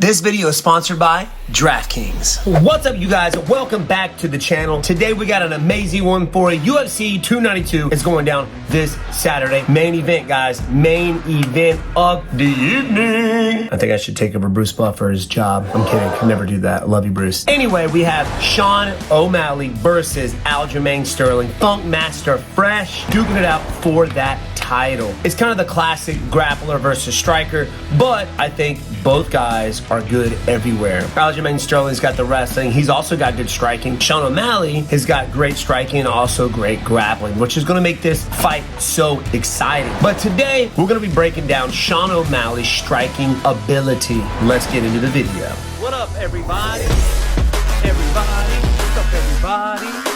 This video is sponsored by DraftKings. What's up, you guys? Welcome back to the channel. Today we got an amazing one for you. UFC 292 is going down this Saturday. Main event, guys. Main event of the evening. I think I should take over Bruce Buffer's job. I'm kidding. Could never do that. I love you, Bruce. Anyway, we have Sean O'Malley versus Aljamain Sterling. Funk Master Fresh duking it out for that title. It's kind of the classic grappler versus striker, but I think both guys are good everywhere. Aljamain Sterling's got the wrestling. He's also got good striking. Sean O'Malley has got great striking and also great grappling, which is going to make this fight so exciting. But today, we're going to be breaking down Sean O'Malley's striking ability. Let's get into the video. What up, everybody? Everybody? What's up, everybody?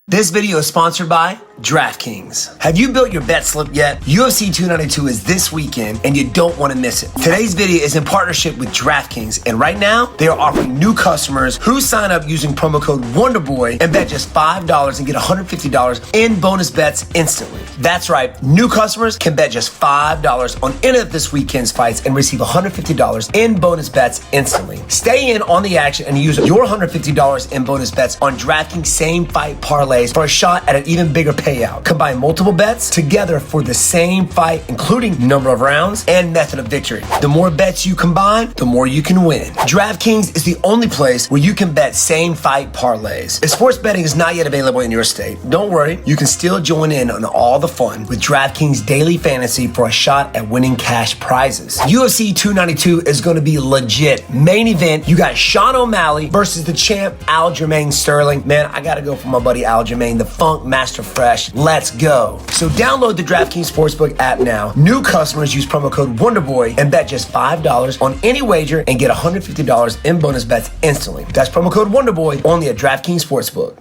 This video is sponsored by DraftKings. Have you built your bet slip yet? UFC 292 is this weekend and you don't want to miss it. Today's video is in partnership with DraftKings, and right now they are offering new customers who sign up using promo code Wonderboy and bet just $5 and get $150 in bonus bets instantly. That's right, new customers can bet just $5 on any of this weekend's fights and receive $150 in bonus bets instantly. Stay in on the action and use your $150 in bonus bets on DraftKings same fight parlays for a shot at an even bigger payout. Combine multiple bets together for the same fight, including number of rounds and method of victory. The more bets you combine, the more you can win. DraftKings is the only place where you can bet same fight parlays. If sports betting is not yet available in your state, don't worry, you can still join in on all the fun with DraftKings Daily Fantasy for a shot at winning cash prizes. UFC 292 is going to be legit. Main event, you got Sean O'Malley versus the champ Aljamain Sterling. Man, I gotta go for my buddy Aljamain, the Funk Master Fresh. Let's go. So download the DraftKings Sportsbook app now. New customers use promo code Wonderboy and bet just $5 on any wager and get $150 in bonus bets instantly. That's promo code Wonderboy only at DraftKings Sportsbook.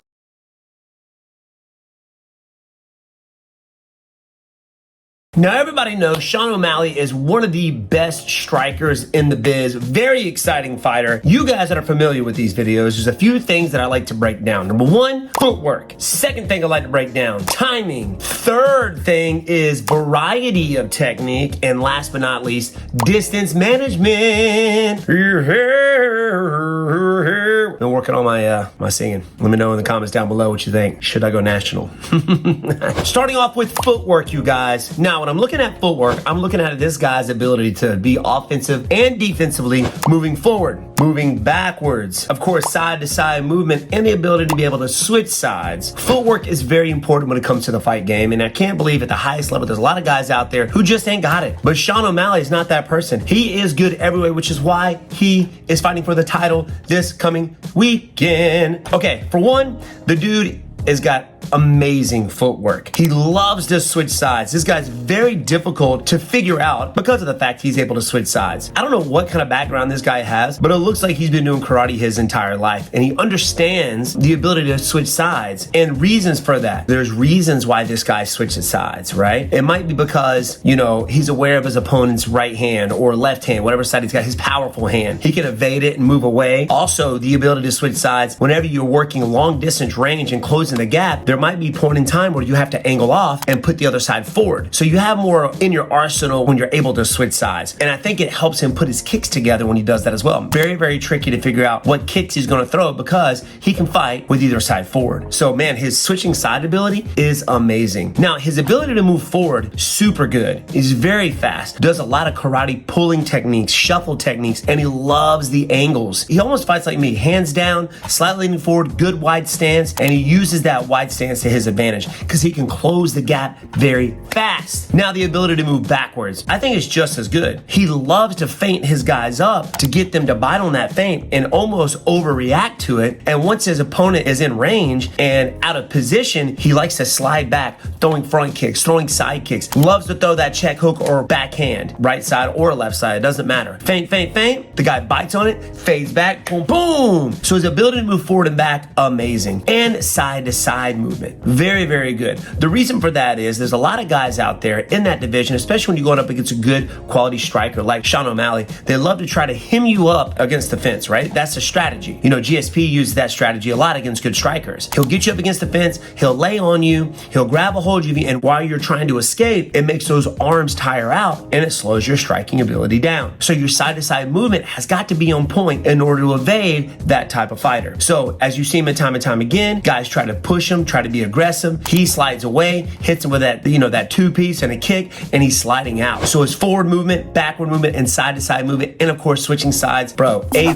Now, everybody knows Sean O'Malley is one of the best strikers in the biz. Very exciting fighter. You guys that are familiar with these videos, there's a few things that I like to break down. Number one, footwork. Second thing I like to break down, timing. Third thing is variety of technique. And last but not least, distance management. Been working on my singing. Let me know in the comments down below what you think. Should I go national? Starting off with footwork, you guys. Now, when I'm looking at footwork, I'm looking at this guy's ability to be offensive and defensively moving forward, moving backwards, of course, side to side movement, and the ability to be able to switch sides. Footwork is very important when it comes to the fight game, and I can't believe at the highest level, there's a lot of guys out there who just ain't got it. But Sean O'Malley is not that person. He is good everywhere, which is why he is fighting for the title this coming weekend. Okay, for one, the dude has got amazing footwork. He loves to switch sides. This guy's very difficult to figure out because of the fact he's able to switch sides. I don't know what kind of background this guy has, but it looks like he's been doing karate his entire life, and he understands the ability to switch sides and reasons for that. There's reasons why this guy switches sides, right? It might be because, you know, he's aware of his opponent's right hand or left hand, whatever side he's got, his powerful hand. He can evade it and move away. Also, the ability to switch sides whenever you're working long distance range and closing the gap, there might be a point in time where you have to angle off and put the other side forward. So you have more in your arsenal when you're able to switch sides. And I think it helps him put his kicks together when he does that as well. Very, very tricky to figure out what kicks he's going to throw because he can fight with either side forward. So man, his switching side ability is amazing. Now, his ability to move forward, super good. He's very fast, does a lot of karate pulling techniques, shuffle techniques, and he loves the angles. He almost fights like me, hands down, slightly leaning forward, good wide stance, and he uses that wide stance to his advantage because he can close the gap very fast. Now, the ability to move backwards, I think is just as good. He loves to feint his guys up to get them to bite on that feint and almost overreact to it. And once his opponent is in range and out of position, he likes to slide back, throwing front kicks, throwing side kicks, loves to throw that check hook or backhand, right side or left side, it doesn't matter. Feint, feint, feint, the guy bites on it, fades back, boom, boom. So his ability to move forward and back, amazing. And side to side movement. movement. Very, very good. The reason for that is there's a lot of guys out there in that division, especially when you're going up against a good quality striker like Sean O'Malley. They love to try to hem you up against the fence, right? That's a strategy. You know, GSP uses that strategy a lot against good strikers. He'll get you up against the fence, he'll lay on you, he'll grab a hold of you, and while you're trying to escape, it makes those arms tire out and it slows your striking ability down. So your side-to-side movement has got to be on point in order to evade that type of fighter. So as you see him time and time again, guys try to push him, try to be aggressive. He slides away, hits him with that, you know, that two-piece and a kick, and he's sliding out. So his forward movement, backward movement, and side-to-side movement, and of course switching sides, bro, A+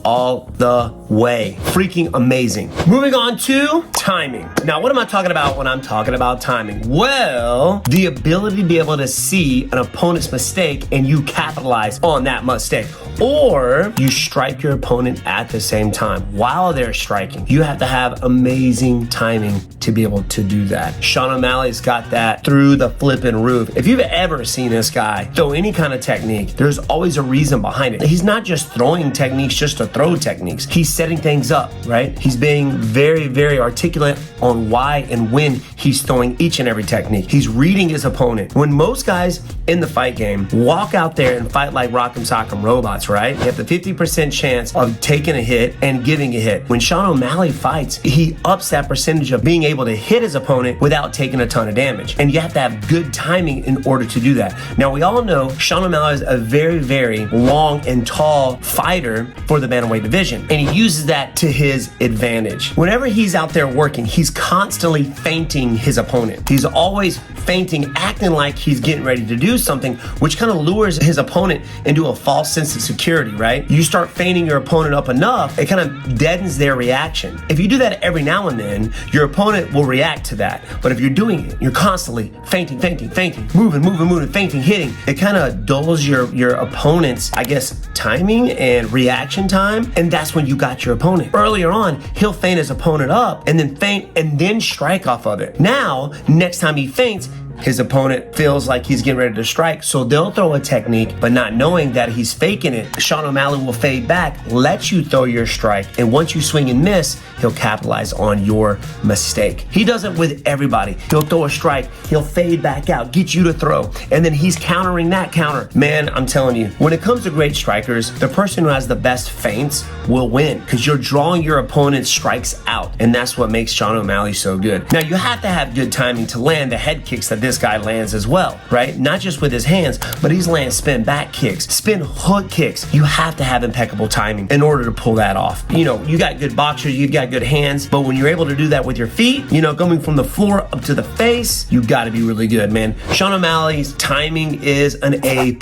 all the way. Freaking amazing. Moving on to timing. Now, what am I talking about when I'm talking about timing? Well, the ability to be able to see an opponent's mistake and you capitalize on that mistake. Or you strike your opponent at the same time while they're striking. You have to have amazing timing to be able to do that. Sean O'Malley's got that through the flipping roof. If you've ever seen this guy throw any kind of technique, there's always a reason behind it. He's not just throwing techniques just to throw techniques. He's setting things up, right? He's being very, very articulate on why and when he's throwing each and every technique. He's reading his opponent. When most guys in the fight game walk out there and fight like rock'em sock'em robots, right? You have the 50% chance of taking a hit and giving a hit. When Sean O'Malley fights, he ups that percentage of being able to hit his opponent without taking a ton of damage. And you have to have good timing in order to do that. Now, we all know Sean O'Malley is a very, very long and tall fighter for the bantamweight division, and he uses that to his advantage. Whenever he's out there working, he's constantly feinting his opponent. He's always feinting, acting like he's getting ready to do something, which kind of lures his opponent into a false sense of security, right? You start feinting your opponent up enough, it kind of deadens their reaction. If you do that every now and then, your opponent will react to that. But if you're doing it, you're constantly feinting, moving, feinting, hitting, it kind of dulls your opponent's, I guess, timing and reaction time, and that's when you got your opponent. Earlier on, he'll feint his opponent up and then feint and then strike off of it. Now, next time he feints, his opponent feels like he's getting ready to strike, so they'll throw a technique, but not knowing that he's faking it. Sean O'Malley will fade back, let you throw your strike, and once you swing and miss, he'll capitalize on your mistake. He does it with everybody. He'll throw a strike, he'll fade back out, get you to throw, and then he's countering that counter. Man, I'm telling you, when it comes to great strikers, the person who has the best feints will win, because you're drawing your opponent's strikes out, and that's what makes Sean O'Malley so good. Now, you have to have good timing to land the head kicks that this guy lands as well, right? Not just with his hands, but he's landing spin back kicks, spin hook kicks. You have to have impeccable timing in order to pull that off. You know, you got good boxers, you've got good hands, but when you're able to do that with your feet, you know, going from the floor up to the face, you got to be really good, man. Sean O'Malley's timing is an A+.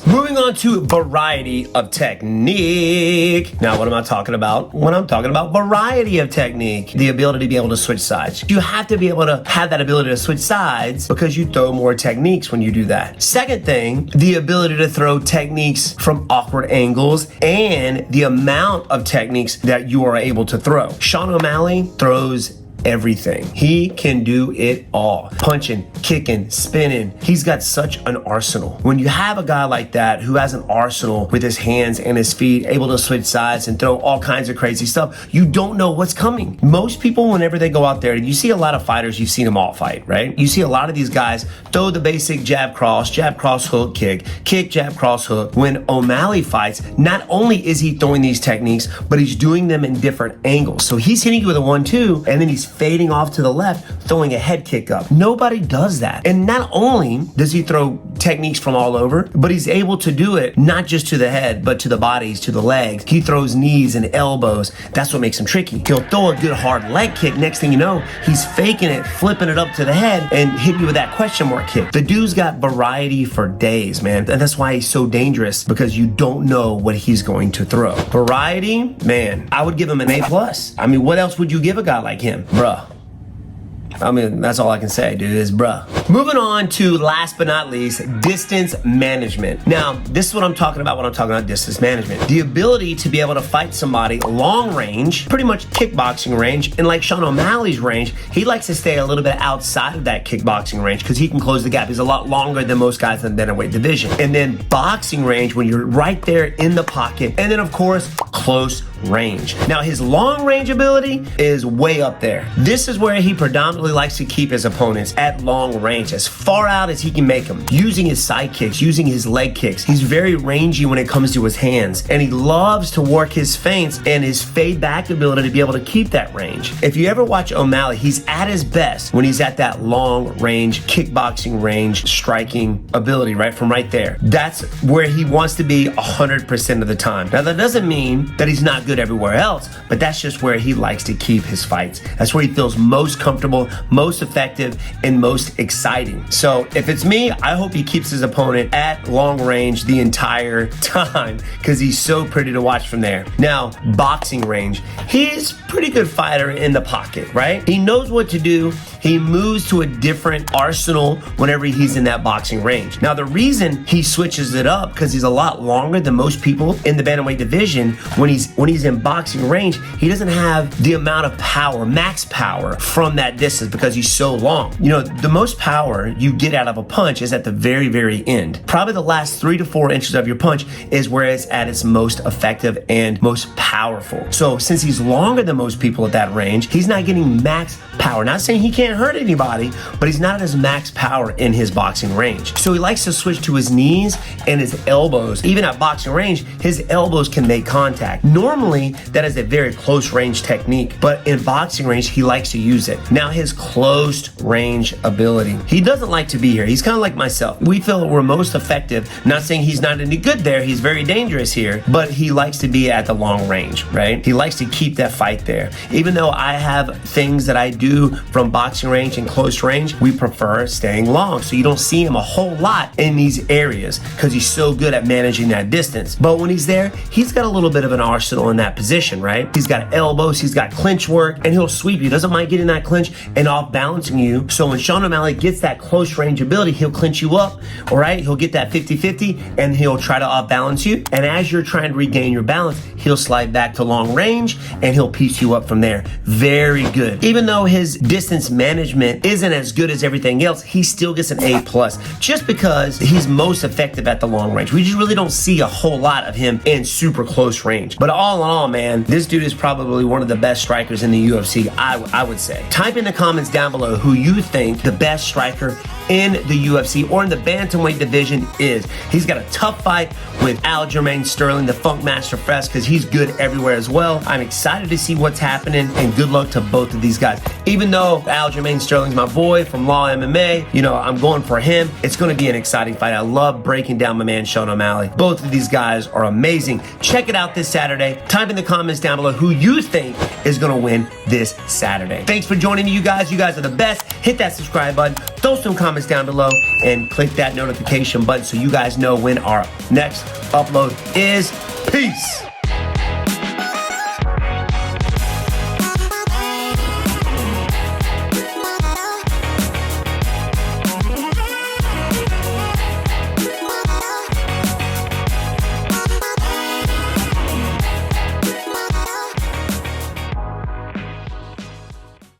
Moving on to variety of technique. Now, what am I talking about? When I'm talking about variety of technique, the ability to be able to switch sides. You have to be able to have that ability to switch sides because you throw more techniques when you do that. Second thing, the ability to throw techniques from awkward angles and the amount of techniques that you are able to throw. Sean O'Malley throws everything. He can do it all. Punching, kicking, spinning. He's got such an arsenal. When you have a guy like that who has an arsenal with his hands and his feet, able to switch sides and throw all kinds of crazy stuff, you don't know what's coming. Most people, whenever they go out there, you see a lot of fighters, you've seen them all fight, right? You see a lot of these guys throw the basic jab, cross, hook, kick, jab, cross, hook. When O'Malley fights, not only is he throwing these techniques, but he's doing them in different angles. So he's hitting you with a 1-2, and then he's fading off to the left, throwing a head kick up. Nobody does that. And not only does he throw techniques from all over, but he's able to do it not just to the head, but to the bodies, to the legs. He throws knees and elbows. That's what makes him tricky. He'll throw a good hard leg kick. Next thing you know, he's faking it, flipping it up to the head, and hitting you with that question mark kick. The dude's got variety for days, man. And that's why he's so dangerous, because you don't know what he's going to throw. Variety, man, I would give him an A+. I mean, what else would you give a guy like him? Bruh. I mean, that's all I can say, dude, is bruh. Moving on to, last but not least, distance management. Now, this is what I'm talking about when I'm talking about distance management. The ability to be able to fight somebody long range, pretty much kickboxing range, and like Sean O'Malley's range, he likes to stay a little bit outside of that kickboxing range because he can close the gap. He's a lot longer than most guys in the bantamweight division. And then boxing range, when you're right there in the pocket, and then of course, close range. Now, his long range ability is way up there. This is where he predominantly likes to keep his opponents at long range, as far out as he can make them, using his side kicks, using his leg kicks. He's very rangy when it comes to his hands, and he loves to work his feints and his fade back ability to be able to keep that range. If you ever watch O'Malley, he's at his best when he's at that long range, kickboxing range, striking ability, right from right there. That's where he wants to be 100% of the time. Now, that doesn't mean that he's not good everywhere else, but that's just where he likes to keep his fights. That's where he feels most comfortable, most effective, and most exciting. So if it's me, I hope he keeps his opponent at long range the entire time, because he's so pretty to watch from there. Now, boxing range. He's a pretty good fighter in the pocket, right? He knows what to do. He moves to a different arsenal whenever he's in that boxing range. Now, the reason he switches it up, because he's a lot longer than most people in the bantamweight division. When he's in boxing range, he doesn't have the amount of power, max power, from that distance because he's so long. You know, the most power you get out of a punch is at the very, very end. Probably the last 3 to 4 inches of your punch is where it's at its most effective and most powerful. So since he's longer than most people at that range, he's not getting max power. Not saying he can't hurt anybody, but he's not at his max power in his boxing range. So he likes to switch to his knees and his elbows. Even at boxing range, his elbows can make contact. Normally, that is a very close range technique, but in boxing range, he likes to use it. Now, his closed range ability. He doesn't like to be here. He's kind of like myself. We feel that we're most effective. Not saying he's not any good there. He's very dangerous here, but he likes to be at the long range, right? He likes to keep that fight there. Even though I have things that I do from boxing range and close range, we prefer staying long. So you don't see him a whole lot in these areas because he's so good at managing that distance. But when he's there, he's got a little bit of an arsenal in that position, right? He's got elbows, he's got clinch work, and he'll sweep you. Doesn't mind getting that clinch and off balancing you. So when Sean O'Malley gets that close range ability, he'll clinch you up, all right? He'll get that 50-50 and he'll try to off balance you. And as you're trying to regain your balance, he'll slide back to long range and he'll piece you up from there. Very good. Even though his distance management isn't as good as everything else, he still gets an A+, just because he's most effective at the long range. We just really don't see a whole lot of him in super close range. But all in all, man, this dude is probably one of the best strikers in the UFC, I would say. Type in the comments down below who you think the best striker in the UFC or in the bantamweight division is. He's got a tough fight with Aljamain Sterling, the Funk Master Fresh, because he's good everywhere as well. I'm excited to see what's happening, and good luck to both of these guys. Even though Aljamain Sterling's my boy from Law MMA, you know, I'm going for him. It's going to be an exciting fight. I love breaking down my man Sean O'Malley. Both of these guys are amazing. Check it out this Saturday. Type in the comments down below who you think is going to win this Saturday. Thanks for joining me, you guys. You guys are the best. Hit that subscribe button. Throw some comments down below and click that notification button so you guys know when our next upload is. Peace.